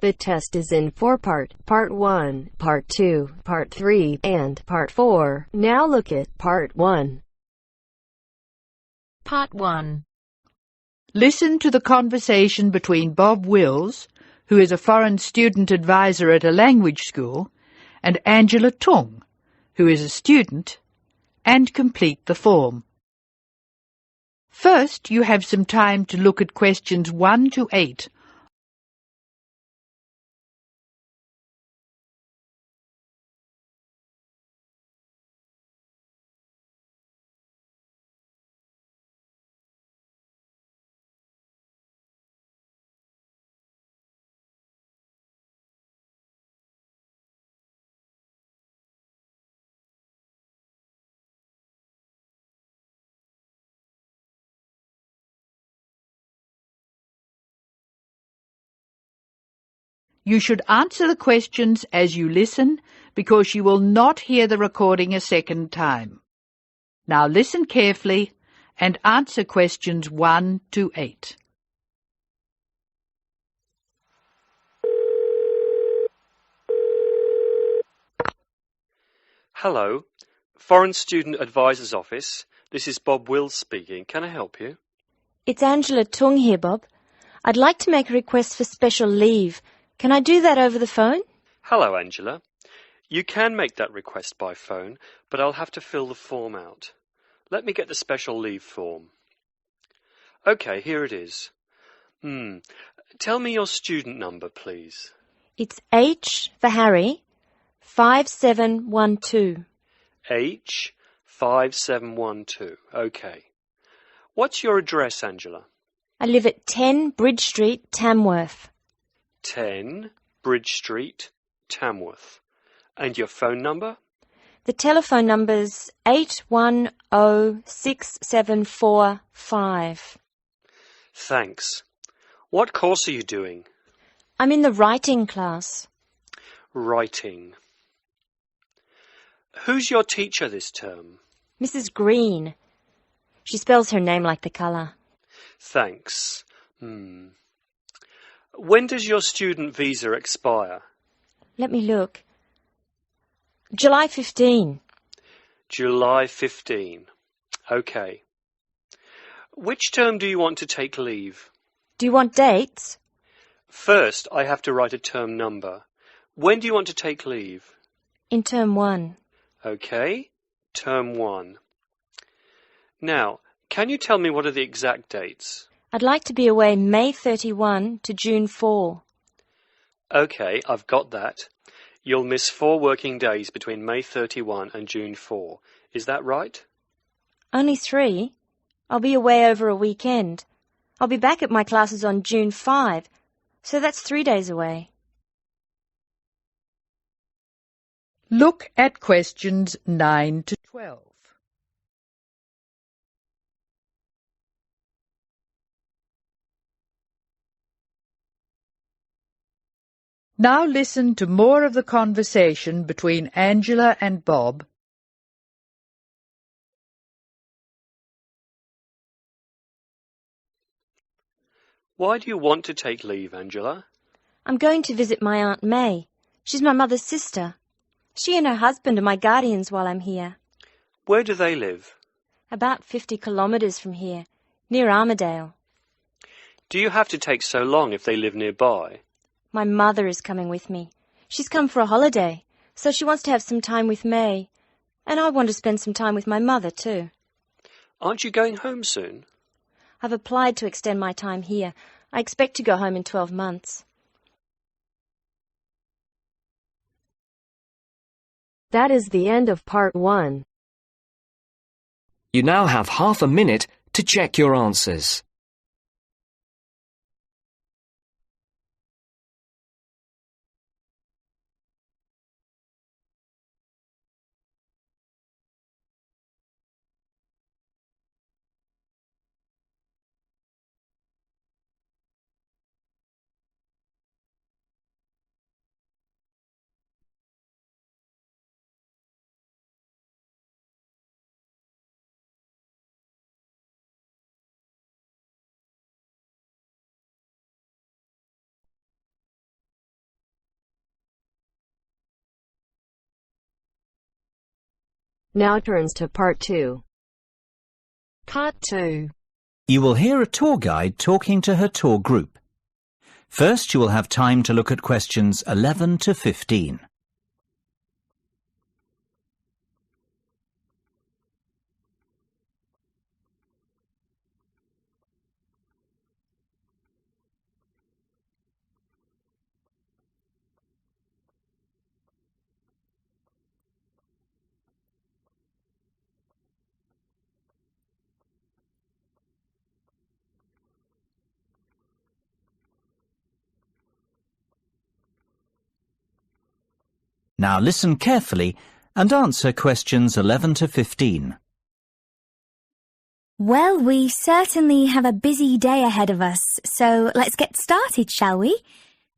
The test is in 4 parts: Part 1, Part 2, Part 3, and Part 4. Now look at Part 1. Part 1. Listen to the conversation between Bob Wills, who is a foreign student advisor at a language school, and Angela Tung, who is a student, and complete the form. First, you have some time to look at questions 1 to 8. You should answer the questions as you listen, because you will not hear the recording a second time. Now listen carefully and answer questions 1 to 8. Hello, Foreign Student Advisor's Office. This is Bob Wills speaking. Can I help you? It's Angela Tung here, Bob. I'd like to make a request for special leave. Can I do that over the phone? Hello, Angela. You can make that request by phone, but I'll have to fill the form out. Let me get the special leave form. OK, here it is. Tell me your student number, please. It's H for Harry, 5712. H5712. OK. What's your address, Angela? I live at 10 Bridge Street, Tamworth. 10 Bridge Street, Tamworth. And your phone number? The telephone number's 8106745. Thanks. What course are you doing? I'm in the writing class. Writing. Who's your teacher this term? Mrs. Green. She spells her name like the colour. Thanks. When does your student visa expire? Let me look. July 15. July 15. OK. Which term do you want to take leave? Do you want dates? First, I have to write a term number. When do you want to take leave? In term 1. OK. Term 1. Now, can you tell me what are the exact dates? I'd like to be away May 31 to June 4. OK, I've got that. You'll miss 4 working days between May 31 and June 4. Is that right? Only 3. I'll be away over a weekend. I'll be back at my classes on June 5, so that's 3 days away. Look at questions 9 to 12. Now listen to more of the conversation between Angela and Bob. Why do you want to take leave, Angela? I'm going to visit my Aunt May. She's my mother's sister. She and her husband are my guardians while I'm here. Where do they live? About 50 kilometres from here, near Armadale. Do you have to take so long if they live nearby? My mother is coming with me. She's come for a holiday, so she wants to have some time with May. And I want to spend some time with my mother too. Aren't you going home soon? I've applied to extend my time here. I expect to go home in 12 months. That is the end of Part 1. You now have half a minute to check your answers. Now turns to Part 2. Part 2. You will hear a tour guide talking to her tour group. First, you will have time to look at questions 11 to 15. Now listen carefully and answer questions 11 to 15. Well, we certainly have a busy day ahead of us, so let's get started, shall we?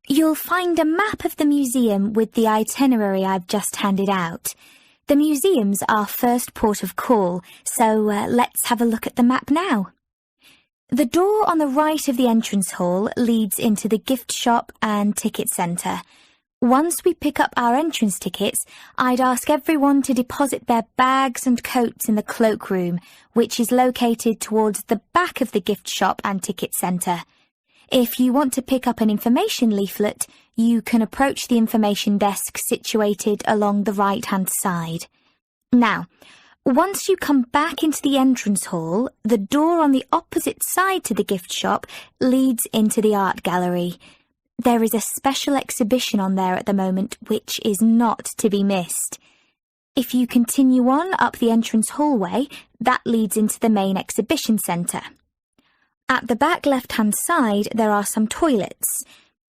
You'll find a map of the museum with the itinerary I've just handed out. The museum's our first port of call, so let's have a look at the map now. The door on the right of the entrance hall leads into the gift shop and ticket centre. Once we pick up our entrance tickets, I'd ask everyone to deposit their bags and coats in the cloakroom, which is located towards the back of the gift shop and ticket centre. If you want to pick up an information leaflet, you can approach the information desk situated along the right-hand side. Now, once you come back into the entrance hall, the door on the opposite side to the gift shop leads into the art gallery. There is a special exhibition on there at the moment which is not to be missed. If you continue on up the entrance hallway, that leads into the main exhibition centre. At the back left-hand side, there are some toilets.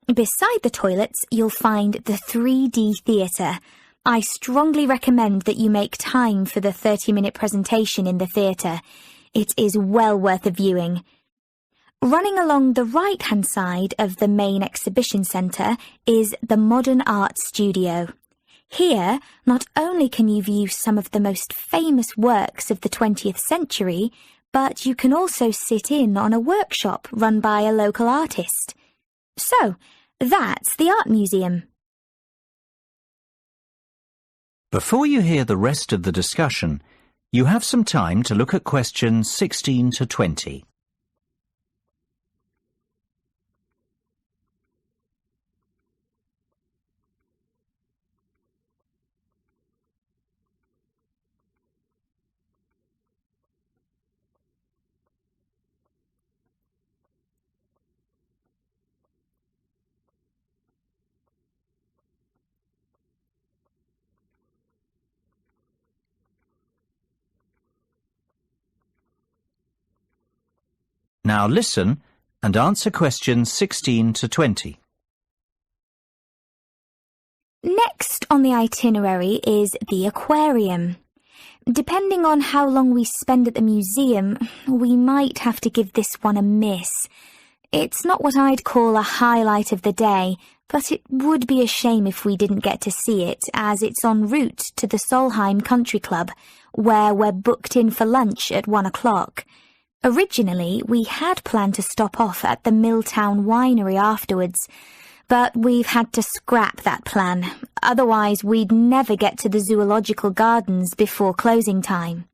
Beside the toilets, you'll find the 3D theatre. I strongly recommend that you make time for the 30-minute presentation in the theatre. It is well worth a viewing. Running along the right-hand side of the main exhibition centre is the Modern Art Studio. Here, not only can you view some of the most famous works of the 20th century, but you can also sit in on a workshop run by a local artist. So, that's the Art Museum. Before you hear the rest of the discussion, you have some time to look at questions 16 to 20. Now listen and answer questions 16 to 20. Next on the itinerary is the aquarium. Depending on how long we spend at the museum, we might have to give this one a miss. It's not what I'd call a highlight of the day, but it would be a shame if we didn't get to see it, as it's en route to the Solheim Country Club, where we're booked in for lunch at 1 o'clock. Originally, we had planned to stop off at the Milltown Winery afterwards, but we've had to scrap that plan. Otherwise, we'd never get to the Zoological Gardens before closing time.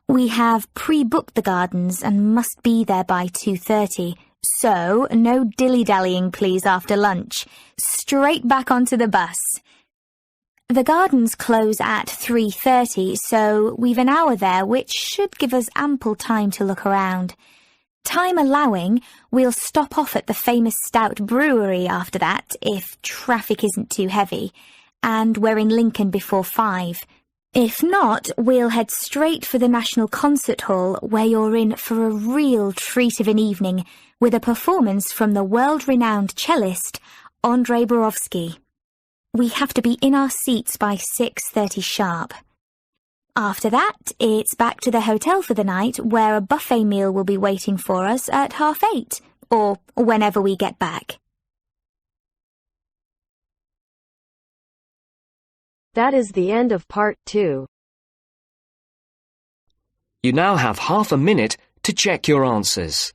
We have pre-booked the gardens and must be there by 2:30, so no dilly-dallying please after lunch. Straight back onto the bus. The gardens close at 3:30, so we've an hour there, which should give us ample time to look around. Time allowing, we'll stop off at the famous Stout Brewery after that, if traffic isn't too heavy, and we're in Lincoln before 5. If not, we'll head straight for the National Concert Hall, where you're in for a real treat of an evening, with a performance from the world-renowned cellist, Andrei Borovsky. We have to be in our seats by 6:30 sharp. After that, it's back to the hotel for the night, where a buffet meal will be waiting for us at 8:30, or whenever we get back. That is the end of Part 2. You now have half a minute to check your answers.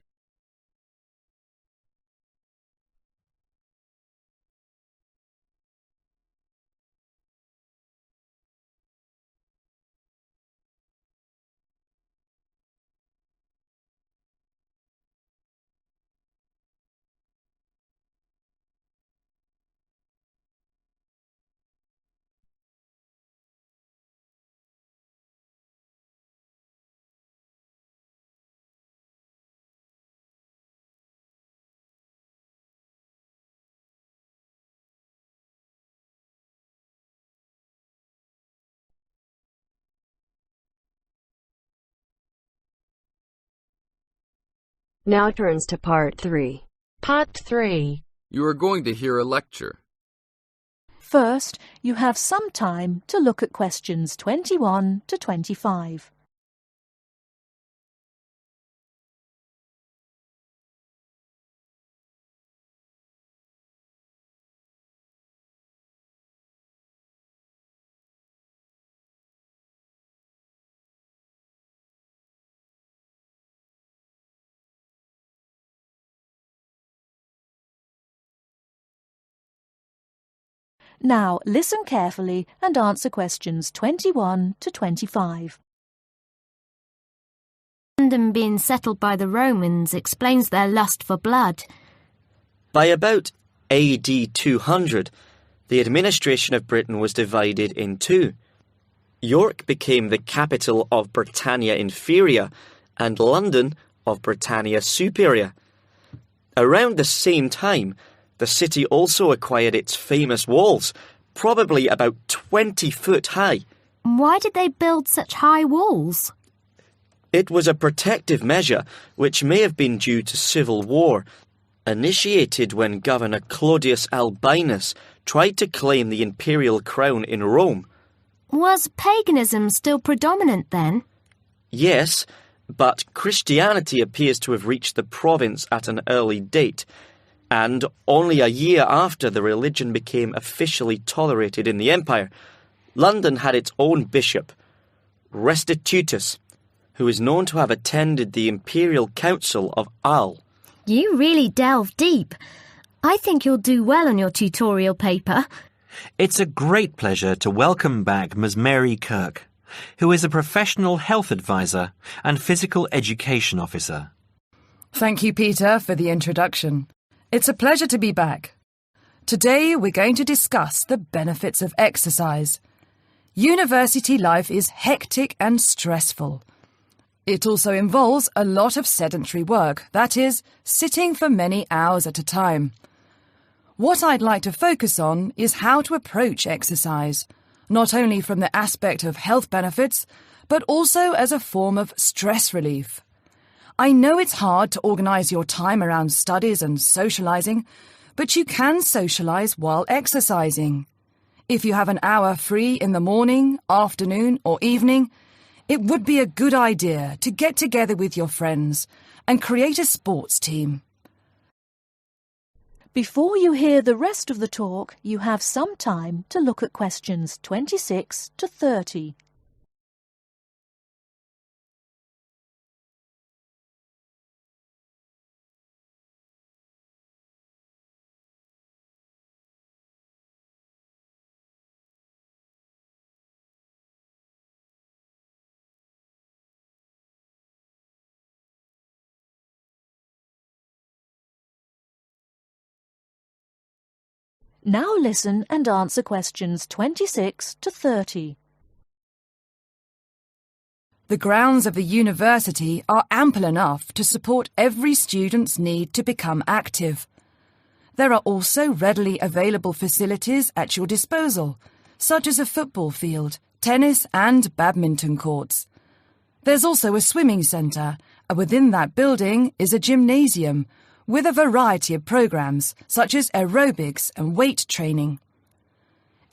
Now turns to Part 3. Part 3. You are going to hear a lecture. First, you have some time to look at questions 21 to 25. Now listen carefully and answer questions 21 to 25. London being settled by the Romans explains their lust for blood. By about AD 200, the administration of Britain was divided in two. York became the capital of Britannia Inferior and London of Britannia Superior. Around the same time, the city also acquired its famous walls, probably about 20 foot high. Why did they build such high walls? It was a protective measure which may have been due to civil war, initiated when Governor Claudius Albinus tried to claim the imperial crown in Rome. Was paganism still predominant then? Yes, but Christianity appears to have reached the province at an early date, and only a year after the religion became officially tolerated in the empire, London had its own bishop, Restitutus, who is known to have attended the Imperial Council of Arles. You really delve deep. I think you'll do well on your tutorial paper. It's a great pleasure to welcome back Ms. Mary Kirk, who is a professional health advisor and physical education officer. Thank you, Peter, for the introduction. It's a pleasure to be back. Today we're going to discuss the benefits of exercise. University life is hectic and stressful. It also involves a lot of sedentary work, that is, sitting for many hours at a time. What I'd like to focus on is how to approach exercise, not only from the aspect of health benefits, but also as a form of stress relief. I know it's hard to organise your time around studies and socialising, but you can socialise while exercising. If you have an hour free in the morning, afternoon or evening, it would be a good idea to get together with your friends and create a sports team. Before you hear the rest of the talk, you have some time to look at questions 26 to 30. Now listen and answer questions 26 to 30. The grounds of the university are ample enough to support every student's need to become active. There are also readily available facilities at your disposal, such as a football field, tennis and badminton courts. There's also a swimming centre, and within that building is a gymnasium, with a variety of programs, such as aerobics and weight training.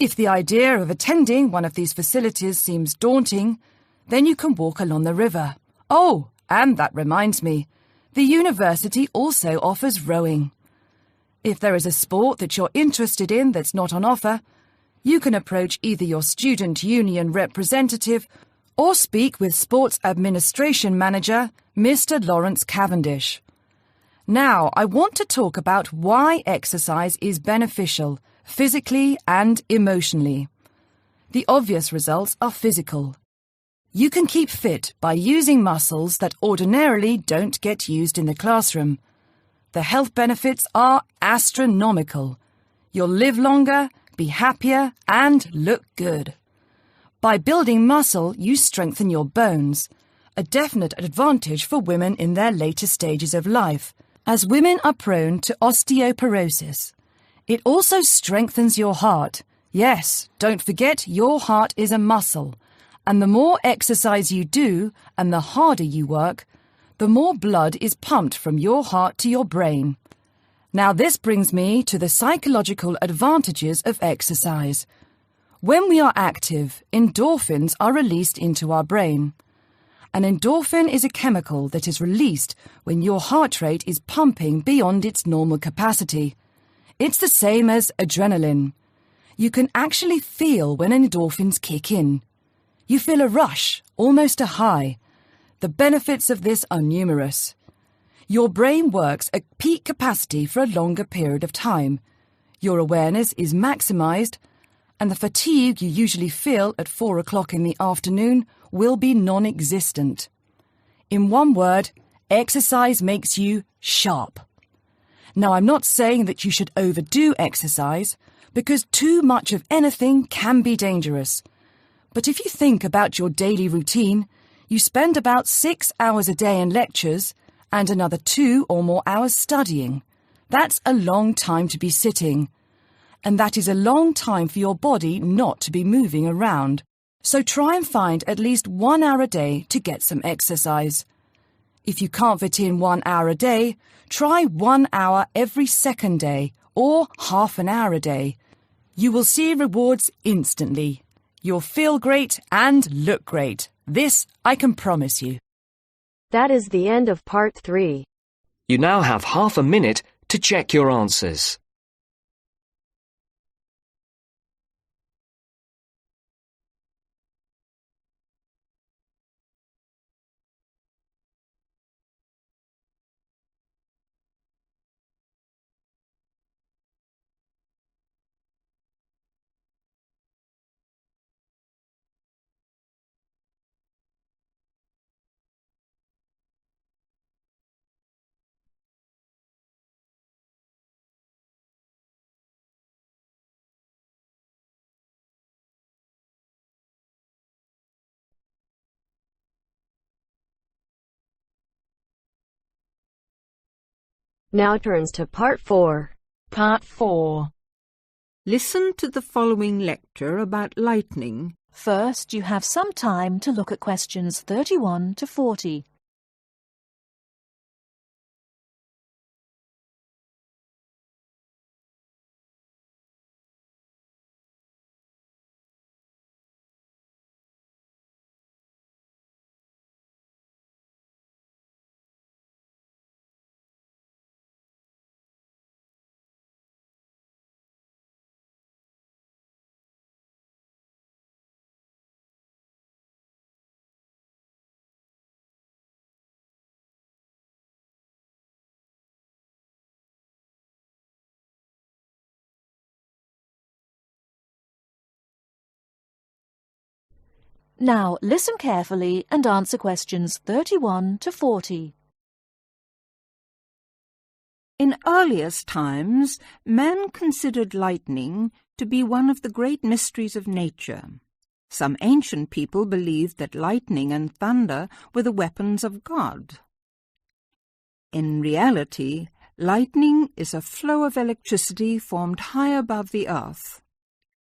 If the idea of attending one of these facilities seems daunting, then you can walk along the river. Oh, and that reminds me, the university also offers rowing. If there is a sport that you're interested in that's not on offer, you can approach either your student union representative or speak with Sports Administration Manager, Mr. Lawrence Cavendish. Now, I want to talk about why exercise is beneficial, physically and emotionally. The obvious results are physical. You can keep fit by using muscles that ordinarily don't get used in the classroom. The health benefits are astronomical. You'll live longer, be happier, and look good. By building muscle, you strengthen your bones, a definite advantage for women in their later stages of life, as women are prone to osteoporosis. It also strengthens your heart. Yes, don't forget your heart is a muscle, and the more exercise you do and the harder you work, the more blood is pumped from your heart to your brain. Now this brings me to the psychological advantages of exercise. When we are active, endorphins are released into our brain. An endorphin is a chemical that is released when your heart rate is pumping beyond its normal capacity. It's the same as adrenaline. You can actually feel when endorphins kick in. You feel a rush, almost a high. The benefits of this are numerous. Your brain works at peak capacity for a longer period of time. Your awareness is maximized, and the fatigue you usually feel at 4 o'clock in the afternoon will be non-existent. In one word, exercise makes you sharp. Now, I'm not saying that you should overdo exercise, because too much of anything can be dangerous. But if you think about your daily routine, you spend about 6 hours a day in lectures and another 2 or more hours studying. That's a long time to be sitting. And that is a long time for your body not to be moving around. So try and find at least 1 hour a day to get some exercise. If you can't fit in 1 hour a day, try 1 hour every second day or half an hour a day. You will see rewards instantly. You'll feel great and look great. This I can promise you. That is the end of part 3. You now have half a minute to check your answers. Now turns to part 4. Part 4. Listen to the following lecture about lightning. First, you have some time to look at questions 31 to 40. Now listen carefully and answer questions 31 to 40. In earliest times, man considered lightning to be one of the great mysteries of nature. Some ancient people believed that lightning and thunder were the weapons of God. In reality, lightning is a flow of electricity formed high above the earth.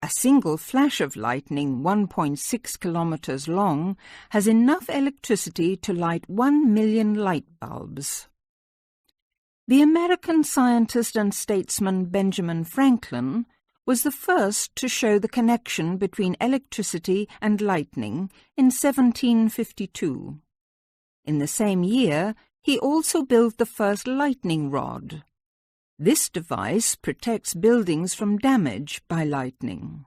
A single flash of lightning 1.6 kilometers long has enough electricity to light 1 million light bulbs. The American scientist and statesman Benjamin Franklin was the first to show the connection between electricity and lightning in 1752. In the same year, he also built the first lightning rod. This device protects buildings from damage by lightning.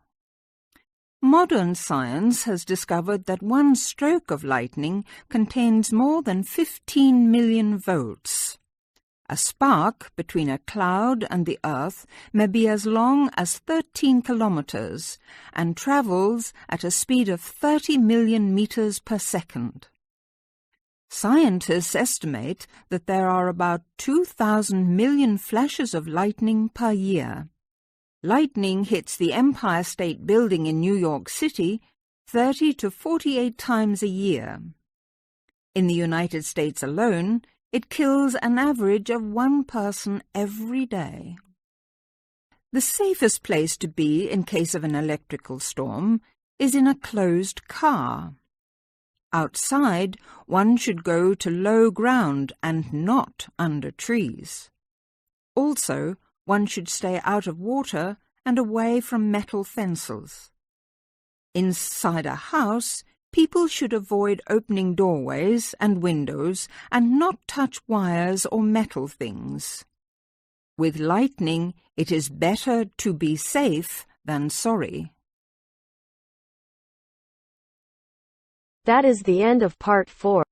Modern science has discovered that one stroke of lightning contains more than 15 million volts. A spark between a cloud and the earth may be as long as 13 kilometers and travels at a speed of 30 million meters per second. Scientists estimate that there are about 2,000 million flashes of lightning per year. Lightning hits the Empire State Building in New York City 30 to 48 times a year. In the United States alone, it kills an average of 1 person every day. The safest place to be in case of an electrical storm is in a closed car. Outside, one should go to low ground and not under trees. Also, one should stay out of water and away from metal fences. Inside a house, people should avoid opening doorways and windows and not touch wires or metal things. With lightning, it is better to be safe than sorry. That is the end of part 4.